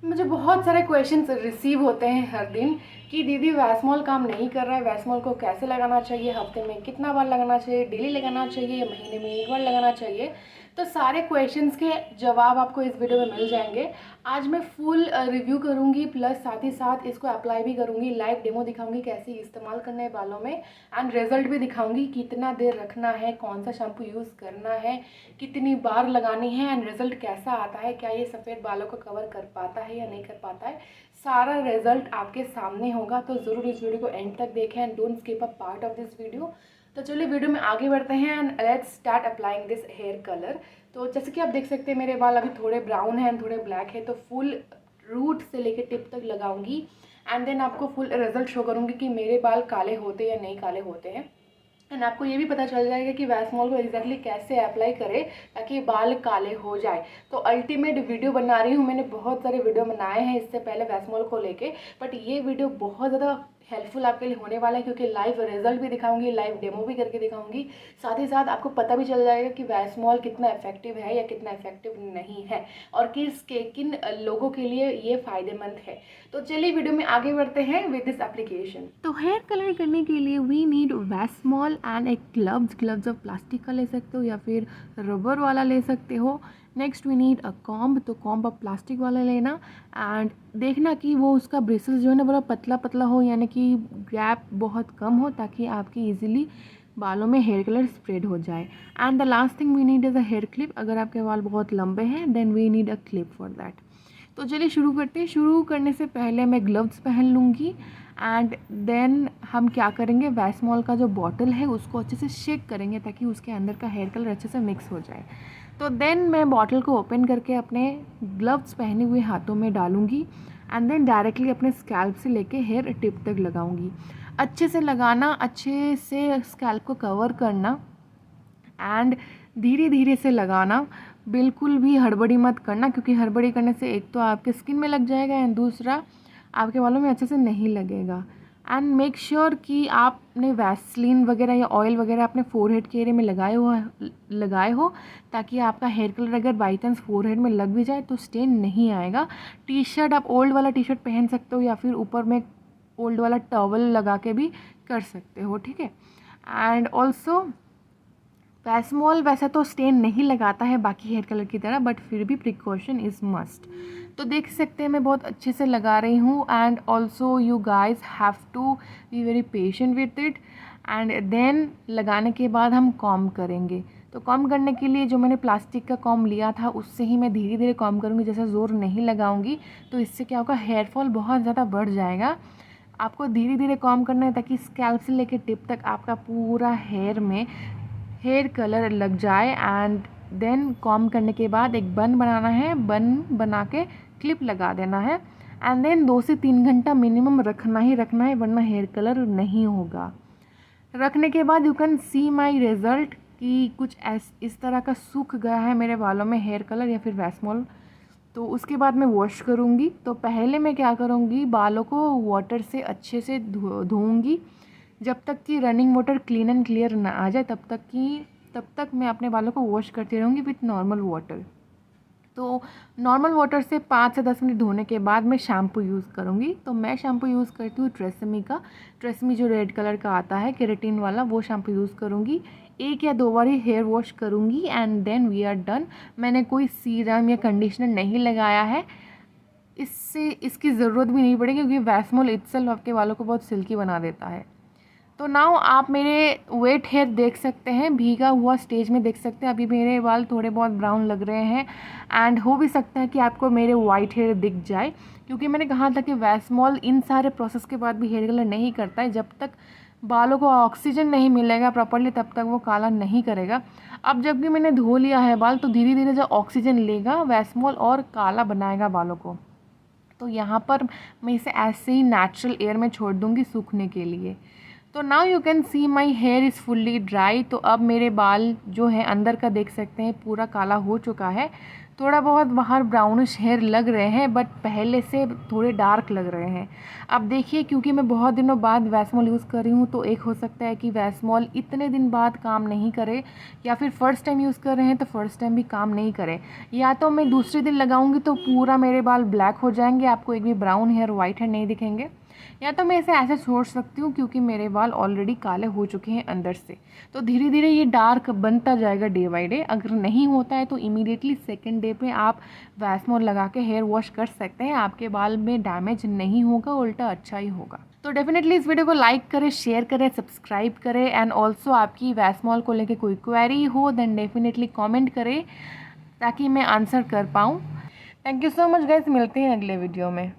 मुझे बहुत सारे क्वेश्चंस रिसीव होते हैं हर दिन कि दीदी वैस्मॉल काम नहीं कर रहा है, वैस्मॉल को कैसे लगाना चाहिए, हफ्ते में कितना बार लगाना चाहिए, डेली लगाना चाहिए या महीने में एक बार लगाना चाहिए। तो सारे क्वेश्चंस के जवाब आपको इस वीडियो में मिल जाएंगे। आज मैं फुल रिव्यू करूंगी, प्लस साथ ही साथ इसको अप्लाई भी करूंगी, लाइव डेमो दिखाऊंगी कैसे इस्तेमाल करना है बालों में, एंड रिजल्ट भी दिखाऊंगी कितना देर रखना है, कौन सा शैम्पू यूज़ करना है, कितनी बार लगानी है, एंड रिजल्ट कैसा आता है, क्या ये सफ़ेद बालों को कवर कर पाता है या नहीं कर पाता है। सारा रिजल्ट आपके सामने होगा, तो ज़रूर इस वीडियो को एंड तक देखें and don't skip a part of this video. तो चलिए वीडियो में आगे बढ़ते हैं and let's start applying this hair colour. तो जैसे कि आप देख सकते हैं मेरे बाल अभी थोड़े ब्राउन हैं एंड थोड़े ब्लैक है, तो फुल रूट से लेके टिप तक लगाऊंगी एंड देन आपको फुल रिजल्ट शो करूंगी कि मेरे बाल काले होते या नहीं काले होते हैं। एंड आपको ये भी पता चल जाएगा कि वैस्मॉल को एग्जैक्टली कैसे अप्लाई करें ताकि बाल काले हो जाए। तो अल्टीमेट वीडियो बना रही हूँ, मैंने बहुत सारे वीडियो बनाए हैं इससे पहले वैस्मॉल को लेके, बट ये वीडियो बहुत ज़्यादा हेल्पफुल आपके लिए होने वाला है क्योंकि लाइव रिजल्ट भी दिखाऊंगी, लाइव डेमो भी करके दिखाऊंगी। साथ ही साथ आपको पता भी चल जाएगा कि वैस्मॉल कितना इफेक्टिव है या कितना इफेक्टिव नहीं है और किन लोगों के लिए ये फ़ायदेमंद है। तो चलिए वीडियो में आगे बढ़ते हैं विद दिस एप्लीकेशन। तो हेयर कलर करने के लिए वी नीड वैस्मॉल एंड एक ग्लव्स ऑफ प्लास्टिक का ले सकते हो या फिर रबर वाला ले सकते हो। Next we need a comb, तो कॉम्ब आप प्लास्टिक वाला लेना एंड देखना कि वो उसका ब्रिसल्स जो है ना बड़ा पतला पतला हो, यानी कि गैप बहुत कम हो ताकि आपकी इजीली बालों में हेयर कलर स्प्रेड हो जाए। And the last thing we need is a hair clip. अगर आपके बाल बहुत लंबे हैं then we need a clip for that. तो चलिए शुरू करते हैं। शुरू करने से पहले मैं ग्लव्स पहन लूँगी एंड देन हम क्या करेंगे, वैस्मॉल का जो बॉटल है उसको अच्छे से शेक करेंगे ताकि उसके अंदर का हेयर कलर अच्छे से मिक्स हो जाए। तो देन मैं बॉटल को ओपन करके अपने ग्लव्स पहने हुए हाथों में डालूँगी एंड देन डायरेक्टली अपने स्कैल्प से लेके हेयर टिप तक लगाऊँगी। अच्छे से लगाना, अच्छे से स्कैल्प को कवर करना एंड धीरे धीरे से लगाना, बिल्कुल भी हड़बड़ी मत करना क्योंकि हड़बड़ी करने से एक तो आपके स्किन में लग जाएगा एंड दूसरा आपके बालों में अच्छे से नहीं लगेगा। एंड मेक श्योर कि आपने वैसलीन वगैरह या ऑयल वगैरह अपने फोरहेड के एरिया में लगाए हो ताकि आपका हेयर कलर अगर बाई चांस फोरहेड में लग भी जाए तो स्टेन नहीं आएगा। टी शर्ट आप ओल्ड वाला टी शर्ट पहन सकते हो या फिर ऊपर में ओल्ड वाला टॉवल लगा के भी कर सकते हो, ठीक है। एंड ऑल्सो वैस्मॉल वैसा तो स्टेन नहीं लगाता है बाकी हेयर कलर की तरह, बट फिर भी प्रिकॉशन इज़ मस्ट। तो देख सकते हैं मैं बहुत अच्छे से लगा रही हूँ and also you guys have to be very patient with it. And then लगाने के बाद हम कॉम्ब करेंगे। तो कॉम्ब करने के लिए जो मैंने प्लास्टिक का कॉम्ब लिया था उससे ही मैं धीरे धीरे कॉम्ब करूँगी, जैसा ज़ोर नहीं लगाऊंगी तो इससे क्या होगा, हेयर फॉल बहुत ज़्यादा बढ़ जाएगा। आपको धीरे धीरे कॉम्ब करना है ताकि स्कैल्प से लेकर टिप तक आपका पूरा हेयर में हेयर कलर लग जाए। एंड देन कॉम्ब करने के बाद एक बन बनाना है, बन बना के क्लिप लगा देना है एंड देन 2 से 3 घंटा मिनिमम रखना ही रखना है वरना हेयर कलर नहीं होगा। रखने के बाद you can see my result कि कुछ इस तरह का सूख गया है मेरे बालों में हेयर कलर या फिर वैस्मॉल। तो उसके बाद मैं वॉश करूँगी। तो पहले मैं क्या करूँगी, बालों को वाटर से अच्छे से धोऊँगी जब तक कि running water clean and clear ना आ जाए, तब तक मैं अपने बालों को वॉश करती रहूँगी विथ नॉर्मल वाटर। तो नॉर्मल वाटर से 5 से 10 मिनट धोने के बाद मैं शैम्पू यूज़ करूँगी। तो मैं शैम्पू यूज़ करती हूँ ट्रेसेमी का। ट्रेसेमी जो रेड कलर का आता है केराटिन वाला, वो शैम्पू यूज़ करूँगी। 1 या 2 बार ही हेयर वॉश करूँगी and then we are done. मैंने कोई सीरम या कंडीशनर नहीं लगाया है, इससे इसकी ज़रूरत भी नहीं पड़ेगी क्योंकि वैस्मॉल इटसेल्फ आपके बालों को बहुत सिल्की बना देता है। तो नाउ आप मेरे वेट हेयर देख सकते हैं, भीगा हुआ स्टेज में देख सकते हैं। अभी मेरे बाल थोड़े बहुत ब्राउन लग रहे हैं एंड हो भी सकता है कि आपको मेरे वाइट हेयर दिख जाए क्योंकि मैंने कहा था कि वैस्मॉल इन सारे प्रोसेस के बाद भी हेयर कलर नहीं करता है। जब तक बालों को ऑक्सीजन नहीं मिलेगा प्रॉपर्ली तब तक वो काला नहीं करेगा। अब जब भी मैंने धो लिया है बाल तो धीरे धीरे जब ऑक्सीजन लेगा वैस्मॉल और काला बनाएगा बालों को। तो यहाँ पर मैं इसे ऐसे ही नेचुरल एयर में छोड़ दूँगी सूखने के लिए। तो now you can see my here is fully dry. तो अब मेरे बाल जो है अंदर का देख सकते हैं पूरा काला हो चुका है। थोड़ा बहुत बाहर ब्राउनिश हेयर लग रहे हैं, बट पहले से थोड़े डार्क लग रहे हैं। अब देखिए, क्योंकि मैं बहुत दिनों बाद वैस्मॉल यूज़ कर रही हूँ, तो एक हो सकता है कि वैस्मॉल इतने दिन बाद काम नहीं करे, या फिर फ़र्स्ट टाइम यूज़ कर रहे हैं तो फ़र्स्ट टाइम भी काम नहीं करे। या तो मैं दूसरे दिन लगाऊंगी तो पूरा मेरे बाल ब्लैक हो जाएंगे, आपको एक भी ब्राउन हेयर, वाइट हेयर नहीं दिखेंगे। या तो मैं इसे ऐसे छोड़ सकती हूँ, क्योंकि मेरे बाल ऑलरेडी काले हो चुके हैं अंदर से, तो धीरे धीरे ये डार्क बनता जाएगा डे बाई डे। अगर नहीं होता है तो इमीडिएटली सेकेंड डे पे आप वैस्मोल लगा के हेयर वॉश कर सकते हैं, आपके बाल में डैमेज नहीं होगा, उल्टा अच्छा ही होगा। तो डेफिनेटली इस वीडियो को लाइक करें, शेयर करें, सब्सक्राइब करें, एंड ऑल्सो आपकी वैस्मोल को लेकर कोई क्वेरी हो देन डेफिनेटली कॉमेंट करें ताकि मैं आंसर कर पाऊँ। Thank you so much guys, मिलते हैं अगले वीडियो में।